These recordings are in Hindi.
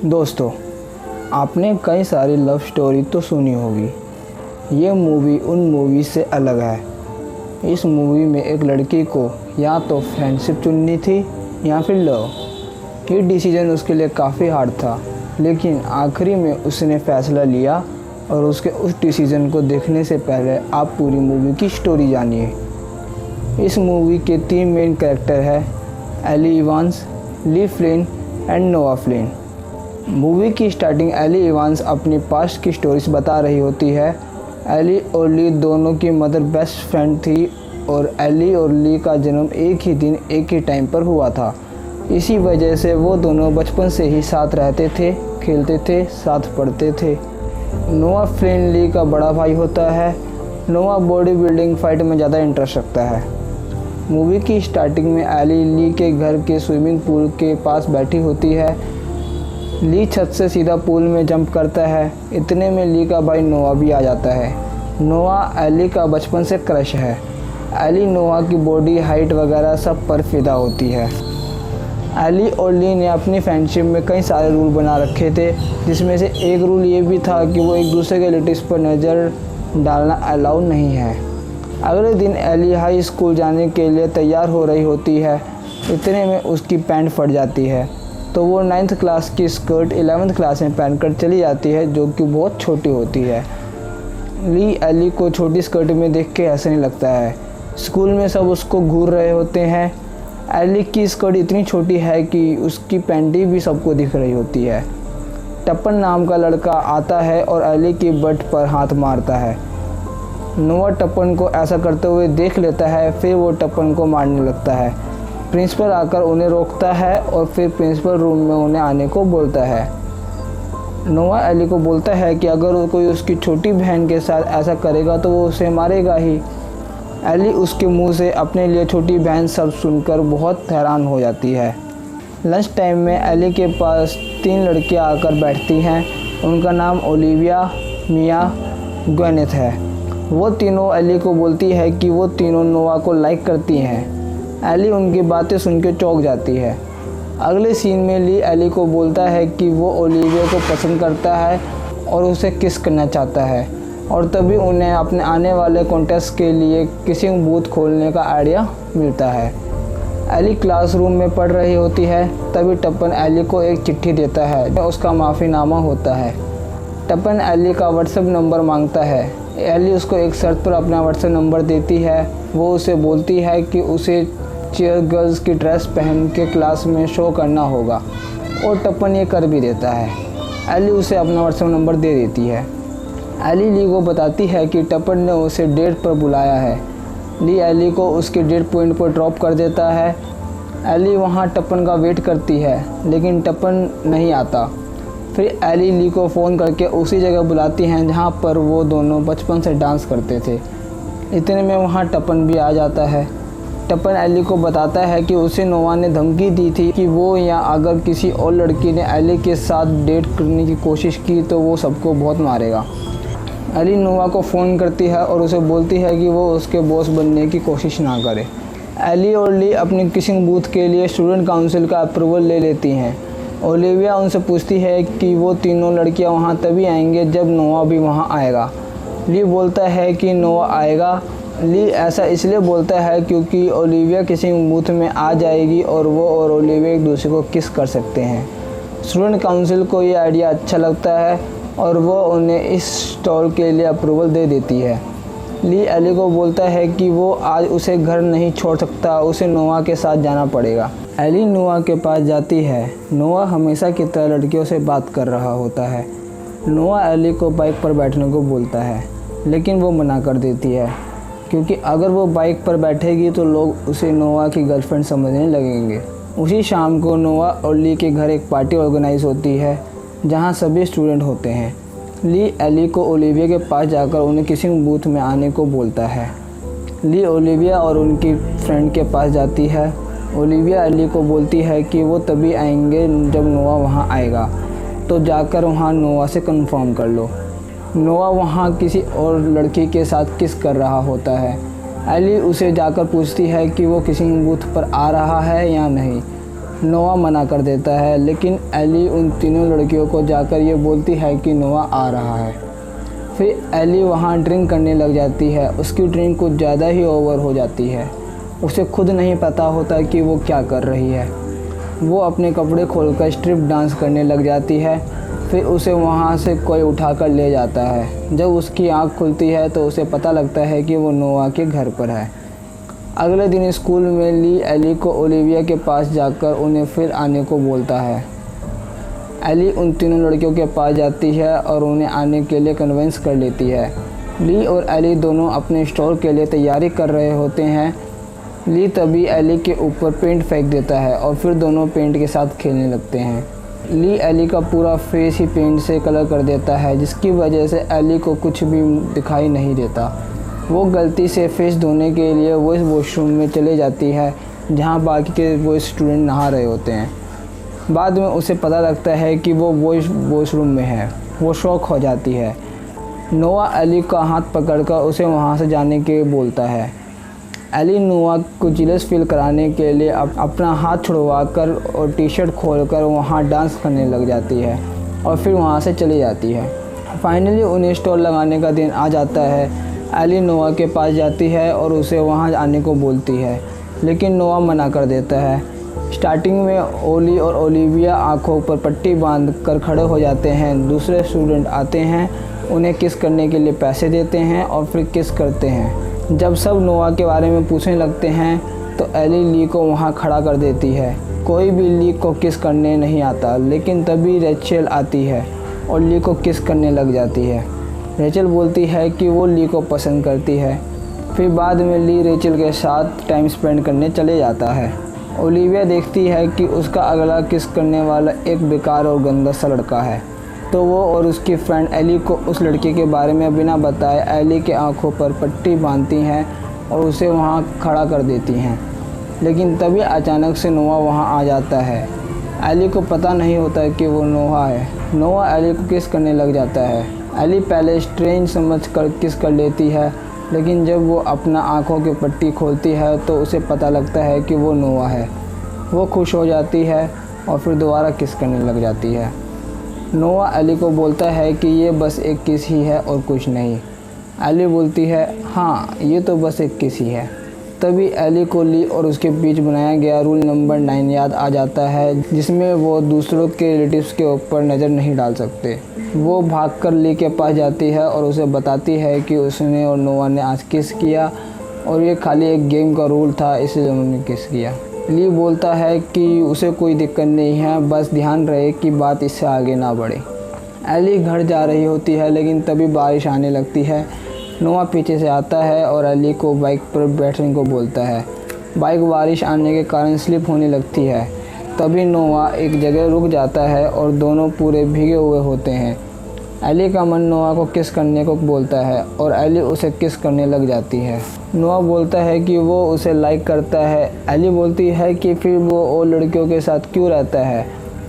दोस्तों, आपने कई सारी लव स्टोरी तो सुनी होगी। ये मूवी उन मूवी से अलग है। इस मूवी में एक लड़की को या तो फ्रेंडशिप चुननी थी या फिर लव। ये डिसीजन उसके लिए काफ़ी हार्ड था, लेकिन आखिरी में उसने फ़ैसला लिया। और उसके उस डिसीजन को देखने से पहले आप पूरी मूवी की स्टोरी जानिए। इस मूवी के 3 मेन कैरेक्टर हैं, Elle Evans, Lee Flynn and Noah Flynn. Movie की स्टार्टिंग एली इवांस अपनी पास्ट की स्टोरीज बता रही होती है। एली और ली दोनों की मदर बेस्ट फ्रेंड थी और एली और ली का जन्म एक ही दिन एक ही टाइम पर हुआ था। इसी वजह से वो दोनों बचपन से ही साथ रहते थे, खेलते थे, साथ पढ़ते थे। नोआ फ्लिन ली का बड़ा भाई होता है। नोआ बॉडी बिल्डिंग फाइट में ज़्यादा इंटरेस्ट रखता है। मूवी की स्टार्टिंग में एली ली के घर के स्विमिंग पूल के पास बैठी होती है। ली छत से सीधा पूल में जंप करता है। इतने में ली का भाई नोआ भी आ जाता है। नोआ एली का बचपन से क्रश है। एली नोआ की बॉडी, हाइट वगैरह सब पर फिदा होती है। एली और ली ने अपनी फ्रेंडशिप में कई सारे रूल बना रखे थे, जिसमें से एक रूल ये भी था कि वो एक दूसरे के रिलेटिव्स पर नज़र डालना अलाउ नहीं है। अगले दिन एली हाई स्कूल जाने के लिए तैयार हो रही होती है। इतने में उसकी पैंट फट जाती है, तो वो 9th क्लास की स्कर्ट 11th क्लास में पहनकर चली जाती है, जो कि बहुत छोटी होती है। ली एली को छोटी स्कर्ट में देख के हंसने लगता है। स्कूल में सब उसको घूर रहे होते हैं। एली की स्कर्ट इतनी छोटी है कि उसकी पैंटी भी सबको दिख रही होती है। टप्पन नाम का लड़का आता है और एली की बट पर हाथ मारता है। नोआ टप्पन को ऐसा करते हुए देख लेता है, फिर वो टप्पन को मारने लगता है। प्रिंसिपल आकर उन्हें रोकता है और फिर प्रिंसिपल रूम में उन्हें आने को बोलता है। नोआ एली को बोलता है कि अगर कोई उसकी छोटी बहन के साथ ऐसा करेगा तो वो उसे मारेगा ही। एली उसके मुंह से अपने लिए छोटी बहन सब सुनकर बहुत हैरान हो जाती है। लंच टाइम में एली के पास 3 लड़कियां आकर बैठती हैं। उनका नाम ओलिविया, मिया, ग्वेनेथ है। वो तीनों एली को बोलती है कि वो तीनों नोआ को लाइक करती हैं। एली उनकी बातें सुनकर चौंक जाती है। अगले सीन में ली एली को बोलता है कि वो ओलिविया को पसंद करता है और उसे किस करना चाहता है, और तभी उन्हें अपने आने वाले कॉन्टेस्ट के लिए किसिंग बूथ खोलने का आइडिया मिलता है। एली क्लासरूम में पढ़ रही होती है, तभी टप्पन एली को एक चिट्ठी देता है। उसका माफ़ीनामा होता है। टप्पन एली का व्हाट्सएप नंबर मांगता है। एली उसको एक शर्त पर अपना व्हाट्सएप नंबर देती है। वो उसे बोलती है कि उसे चीयर गर्ल्स की ड्रेस पहन के क्लास में शो करना होगा, और टप्पन ये कर भी देता है। एली उसे अपना व्हाट्सएप नंबर दे देती है। एली ली को बताती है कि टप्पन ने उसे डेट पर बुलाया है। ली एली को उसके डेट पॉइंट पर ड्रॉप कर देता है। एली वहाँ टप्पन का वेट करती है, लेकिन टप्पन नहीं आता। फिर एली ली को फ़ोन करके उसी जगह बुलाती हैं जहाँ पर वो दोनों बचपन से डांस करते थे। इतने में वहाँ टप्पन भी आ जाता है। टप्पन एली को बताता है कि उसे नोआ ने धमकी दी थी कि वो या अगर किसी और लड़की ने एली के साथ डेट करने की कोशिश की तो वो सबको बहुत मारेगा। एली नोआ को फ़ोन करती है और उसे बोलती है कि वो उसके बॉस बनने की कोशिश ना करे। एली और ली अपनी किसिंग बूथ के लिए स्टूडेंट काउंसिल का अप्रूवल ले लेती हैं। ओलिविया उनसे पूछती है कि वो तीनों लड़कियां वहां तभी आएंगे जब नोआ भी वहां आएगा। ली बोलता है कि नोआ आएगा। ली ऐसा इसलिए बोलता है क्योंकि ओलिविया किसिंग बूथ में आ जाएगी और वो और ओलिविया एक दूसरे को किस कर सकते हैं। स्टूडेंट काउंसिल को ये आइडिया अच्छा लगता है और वो उन्हें इस स्टॉल के लिए अप्रूवल दे देती है। ली एली को बोलता है कि वो आज उसे घर नहीं छोड़ सकता, उसे नोआ के साथ जाना पड़ेगा। एली नोआ के पास जाती है। नोआ हमेशा की तरह लड़कियों से बात कर रहा होता है। नोआ एली को बाइक पर बैठने को बोलता है, लेकिन वो मना कर देती है, क्योंकि अगर वो बाइक पर बैठेगी तो लोग उसे नोआ की गर्लफ्रेंड समझने लगेंगे। उसी शाम को नोआ और ली के घर एक पार्टी ऑर्गेनाइज होती है, जहाँ सभी स्टूडेंट होते हैं। ली एली को ओलिविया के पास जाकर उन्हें किसिंग बूथ में आने को बोलता है। ली ओलिविया और उनकी फ्रेंड के पास जाती है। ओलिविया एली को बोलती है कि वो तभी आएंगे जब नोआ वहाँ आएगा, तो जाकर वहाँ नोआ से कंफर्म कर लो। नोआ वहाँ किसी और लड़की के साथ किस कर रहा होता है। एली उसे जाकर पूछती है कि वो किसिंग बूथ पर आ रहा है या नहीं। नोआ मना कर देता है, लेकिन एली उन तीनों लड़कियों को जाकर ये बोलती है कि नोआ आ रहा है। फिर एली वहाँ ड्रिंक करने लग जाती है। उसकी ड्रिंक कुछ ज़्यादा ही ओवर हो जाती है। उसे खुद नहीं पता होता कि वो क्या कर रही है। वो अपने कपड़े खोलकर स्ट्रिप डांस करने लग जाती है। फिर उसे वहाँ से कोई उठाकर ले जाता है। जब उसकी आँख खुलती है तो उसे पता लगता है कि वो नोआ के घर पर है। अगले दिन स्कूल में ली एली को ओलिविया के पास जाकर उन्हें फिर आने को बोलता है। एली उन तीनों लड़कियों के पास जाती है और उन्हें आने के लिए कन्विंस कर लेती है। ली और एली दोनों अपने स्टोर के लिए तैयारी कर रहे होते हैं। ली तभी एली के ऊपर पेंट फेंक देता है और फिर दोनों पेंट के साथ खेलने लगते हैं। ली एली का पूरा फेस ही पेंट से कलर कर देता है, जिसकी वजह से एली को कुछ भी दिखाई नहीं देता। वो गलती से फेस धोने के लिए वो इस वॉशरूम में चले जाती है जहाँ बाकी के वो स्टूडेंट नहा रहे होते हैं। बाद में उसे पता लगता है कि वो वॉशरूम में है। वो शॉक हो जाती है। नोआ एली का हाथ पकड़कर उसे वहाँ से जाने के बोलता है। एली नोआ को जेलस फील कराने के लिए अपना हाथ छुड़वाकर और टी शर्ट खोलकर वहाँ डांस करने लग जाती है और फिर वहाँ से चली जाती है। फाइनली उन्हें स्टोर लगाने का दिन आ जाता है। एली नोआ के पास जाती है और उसे वहाँ आने को बोलती है, लेकिन नोआ मना कर देता है। स्टार्टिंग में ओली और ओलिविया आँखों पर पट्टी बांध कर खड़े हो जाते हैं। दूसरे स्टूडेंट आते हैं, उन्हें किस करने के लिए पैसे देते हैं और फिर किस करते हैं। जब सब नोआ के बारे में पूछने लगते हैं तो एली ली को वहाँ खड़ा कर देती है। कोई भी ली को किस करने नहीं आता, लेकिन तभी रेचल आती है और ली को किस करने लग जाती है। रेचल बोलती है कि वो ली को पसंद करती है। फिर बाद में ली रेचल के साथ टाइम स्पेंड करने चले जाता है। ओलिविया देखती है कि उसका अगला किस करने वाला एक बेकार और गंदा सा लड़का है, तो वो और उसकी फ्रेंड एली को उस लड़के के बारे में बिना बताए एली के आंखों पर पट्टी बांधती हैं और उसे वहाँ खड़ा कर देती हैं। लेकिन तभी अचानक से नोआ वहाँ आ जाता है। एली को पता नहीं होता कि वो नोआ है। नोआ एली को किस करने लग जाता है। एली पहले स्ट्रेंज समझ कर किस कर लेती है, लेकिन जब वो अपना आँखों की पट्टी खोलती है तो उसे पता लगता है कि वो नोआ है। वो खुश हो जाती है और फिर दोबारा किस करने लग जाती है। नोआ एली को बोलता है कि ये बस एक किस ही है और कुछ नहीं। एली बोलती है, हाँ ये तो बस एक किस ही है। तभी एली को ली और उसके बीच बनाया गया रूल नंबर 9 याद आ जाता है, जिसमें वो दूसरों के रिलेटिव्स के ऊपर नज़र नहीं डाल सकते। वो भागकर ली के पास जाती है और उसे बताती है कि उसने और नोआ ने आज किस किया और ये खाली एक गेम का रूल था, इसलिए उन्होंने किस किया। ली बोलता है कि उसे कोई दिक्कत नहीं है, बस ध्यान रहे कि बात इससे आगे ना बढ़े। एली घर जा रही होती है, लेकिन तभी बारिश आने लगती है। नोआ पीछे से आता है और एली को बाइक पर बैठने को बोलता है। बाइक बारिश आने के कारण स्लिप होने लगती है। तभी नोआ एक जगह रुक जाता है और दोनों पूरे भीगे हुए होते हैं। एली का मन नोआ को किस करने को बोलता है और एली उसे किस करने लग जाती है। नोआ बोलता है कि वो उसे लाइक करता है। एली बोलती है कि फिर वो और लड़कियों के साथ क्यों रहता है।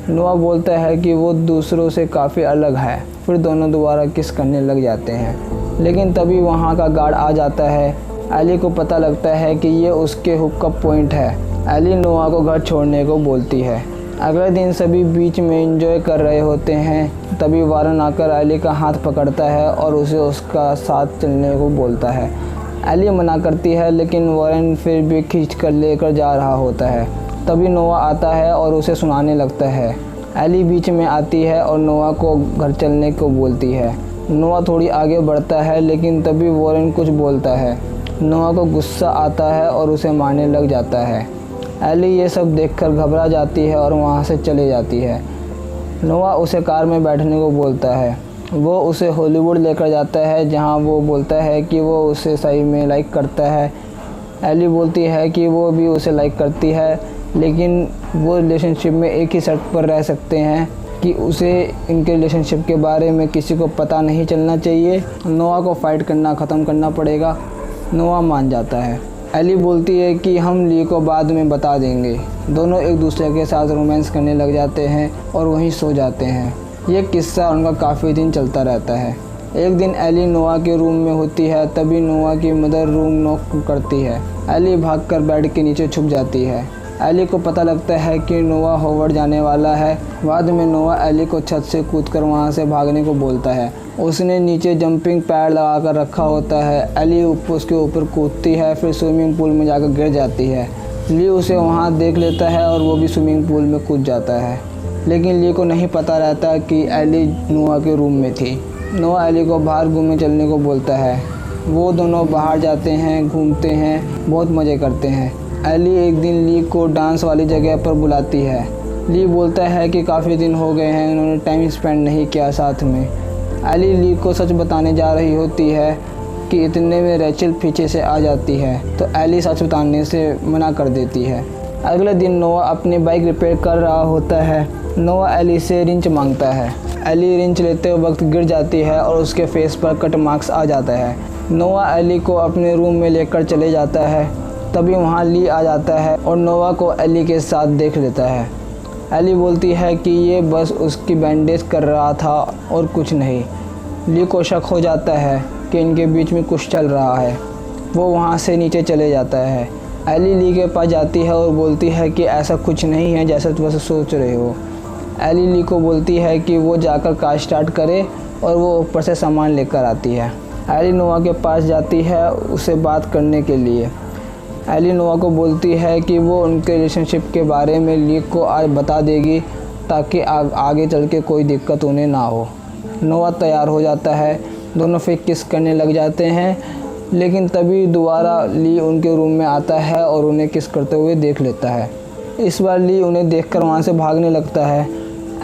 नोआ बोलता है कि वो दूसरों से काफ़ी अलग है। फिर दोनों दोबारा किस करने लग जाते हैं, लेकिन तभी वहाँ का गार्ड आ जाता है। एली को पता लगता है कि ये उसके हुकअप पॉइंट है। एली नोआ को घर छोड़ने को बोलती है। अगले दिन सभी बीच में एंजॉय कर रहे होते हैं। तभी वारन आकर एली का हाथ पकड़ता है और उसे उसका साथ चलने को बोलता है। एली मना करती है, लेकिन वारन फिर भी खींच कर लेकर जा रहा होता है। तभी नोआ आता है और उसे सुनाने लगता है। एली बीच में आती है और नोआ को घर चलने को बोलती है। नोआ थोड़ी आगे बढ़ता है, लेकिन तभी वारन कुछ बोलता है। नोआ को गुस्सा आता है और उसे मारने लग जाता है। एली ये सब देखकर घबरा जाती है और वहाँ से चली जाती है। नोआ उसे कार में बैठने को बोलता है। वो उसे हॉलीवुड लेकर जाता है, जहाँ वो बोलता है कि वो उसे सही में लाइक करता है। एली बोलती है कि वो भी उसे लाइक करती है, लेकिन वो रिलेशनशिप में एक ही शर्त पर रह सकते हैं कि उसे इनके रिलेशनशिप के बारे में किसी को पता नहीं चलना चाहिए। नोआ को फ़ाइट करना ख़त्म करना पड़ेगा। नोआ मान जाता है। एली बोलती है कि हम ली को बाद में बता देंगे। दोनों एक दूसरे के साथ रोमांस करने लग जाते हैं और वहीं सो जाते हैं। ये किस्सा उनका काफ़ी दिन चलता रहता है। एक दिन एली नोआ के रूम में होती है, तभी नोआ की मदर रूम नॉक करती है। एली भागकर बेड के नीचे छुप जाती है। एली को पता लगता है कि नोआ हॉवर्ड जाने वाला है। बाद में नोआ एली को छत से कूदकर वहां से भागने को बोलता है। उसने नीचे जंपिंग पैड लगा कर रखा होता है। एली उसके ऊपर कूदती है, फिर स्विमिंग पूल में जाकर गिर जाती है। ली उसे वहां देख लेता है और वो भी स्विमिंग पूल में कूद जाता है, लेकिन ली को नहीं पता रहता कि एली नोआ के रूम में थी। नोआ एली को बाहर घूमने चलने को बोलता है। वो दोनों बाहर जाते हैं, घूमते हैं, बहुत मज़े करते हैं। एली एक दिन ली को डांस वाली जगह पर बुलाती है। ली बोलता है कि काफ़ी दिन हो गए हैं, उन्होंने टाइम स्पेंड नहीं किया साथ में। एली ली को सच बताने जा रही होती है कि इतने में रेचल पीछे से आ जाती है, तो एली सच बताने से मना कर देती है। अगले दिन नोआ अपनी बाइक रिपेयर कर रहा होता है। नोआ एली से रिंच मांगता है। एली रिंच लेते वक्त गिर जाती है और उसके फेस पर कट मार्क्स आ जाता है। नोआ एली को अपने रूम में लेकर चले जाता है। तभी वहाँ ली आ जाता है और नोआ को एली के साथ देख लेता है। एली बोलती है कि ये बस उसकी बैंडेज कर रहा था और कुछ नहीं। ली को शक हो जाता है कि इनके बीच में कुछ चल रहा है। वो वहाँ से नीचे चले जाता है। एली ली के पास जाती है और बोलती है कि ऐसा कुछ नहीं है जैसा तुम सोच रहे हो। एली ली को बोलती है कि वो जाकर कार स्टार्ट करे और वो ऊपर से सामान लेकर आती है। एली नोआ के पास जाती है उसे बात करने के लिए। एली नोआ को बोलती है कि वो उनके रिलेशनशिप के बारे में ली को आज बता देगी ताकि आगे चल के कोई दिक्कत उन्हें ना हो। नोआ तैयार हो जाता है, दोनों फिर किस करने लग जाते हैं, लेकिन तभी दोबारा ली उनके रूम में आता है और उन्हें किस करते हुए देख लेता है। इस बार ली उन्हें देखकर वहाँ से भागने लगता है।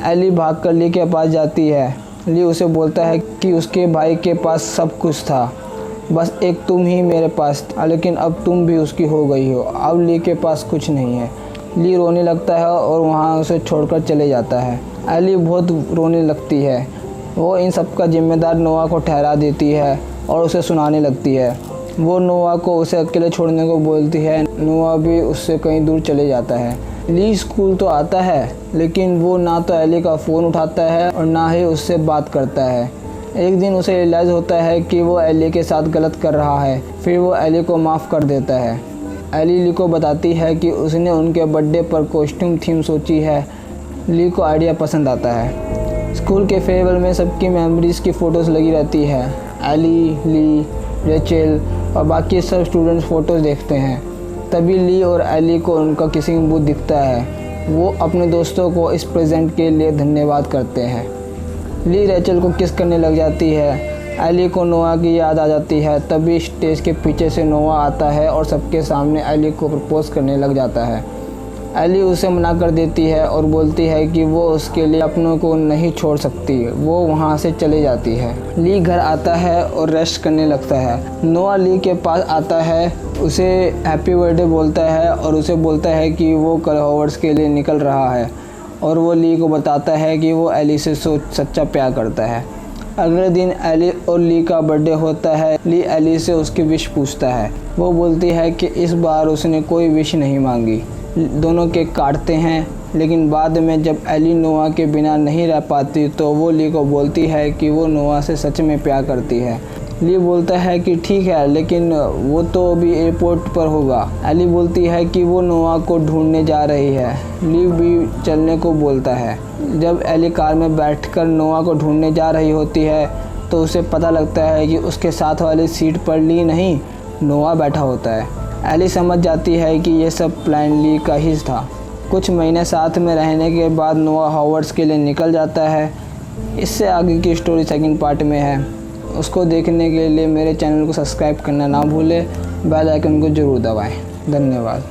एली भागकर ली के पास जाती है। ली उसे बोलता है कि उसके भाई के पास सब कुछ था, बस एक तुम ही मेरे पास, लेकिन अब तुम भी उसकी हो गई हो, अब ली के पास कुछ नहीं है। ली रोने लगता है और वहाँ उसे छोड़कर चले जाता है। एली बहुत रोने लगती है। वो इन सब का जिम्मेदार नोआ को ठहरा देती है और उसे सुनाने लगती है। वो नोआ को उसे अकेले छोड़ने को बोलती है। नोआ भी उससे कहीं दूर चले जाता है। ली स्कूल तो आता है, लेकिन वो ना तो एली का फ़ोन उठाता है और ना ही उससे बात करता है। एक दिन उसे रियलाइज़ होता है कि वो एली के साथ गलत कर रहा है। फिर वो एली को माफ़ कर देता है। एली ली को बताती है कि उसने उनके बर्थडे पर कॉस्ट्यूम थीम सोची है। ली को आइडिया पसंद आता है। स्कूल के फेयरवेल में सबकी मेमोरीज़ की फ़ोटोज़ लगी रहती है। एली, ली, रेचल और बाकी सब स्टूडेंट्स फ़ोटोज़ देखते हैं। तभी ली और एली को उनका किसिंग बूथ दिखता है। वो अपने दोस्तों को इस प्रेजेंट के लिए धन्यवाद करते हैं। ली रेचल को किस करने लग जाती है। एली को नोआ की याद आ जाती है। तभी स्टेज के पीछे से नोआ आता है और सबके सामने एली को प्रपोज करने लग जाता है। एली उसे मना कर देती है और बोलती है कि वो उसके लिए अपनों को नहीं छोड़ सकती। वो वहाँ से चले जाती है। ली घर आता है और रेस्ट करने लगता है। नोआ ली के पास आता है, उसे हैप्पी बर्थडे बोलता है और उसे बोलता है कि वो कल हॉवर्ड्स के लिए निकल रहा है और वो ली को बताता है कि वो एली से सच्चा प्यार करता है। अगले दिन एली और ली का बर्थडे होता है। ली एली से उसकी विश पूछता है। वो बोलती है कि इस बार उसने कोई विश नहीं मांगी। दोनों केक काटते हैं, लेकिन बाद में जब एली नोआ के बिना नहीं रह पाती तो वो ली को बोलती है कि वो नोआ से सच में प्यार करती है। ली बोलता है कि ठीक है, लेकिन वो तो अभी एयरपोर्ट पर होगा। एली बोलती है कि वो नोआ को ढूंढने जा रही है। ली भी चलने को बोलता है। जब एली कार में बैठकर नोआ को ढूंढने जा रही होती है तो उसे पता लगता है कि उसके साथ वाली सीट पर ली नहीं, नोआ बैठा होता है। एली समझ जाती है कि ये सब प्लान ली का ही था। कुछ महीने साथ में रहने के बाद नोआ हॉवर्ड्स के लिए निकल जाता है। इससे आगे की स्टोरी सेकंड पार्ट में है। उसको देखने के लिए मेरे चैनल को सब्सक्राइब करना ना भूलें, बेल आइकन को ज़रूर दबाएं। धन्यवाद।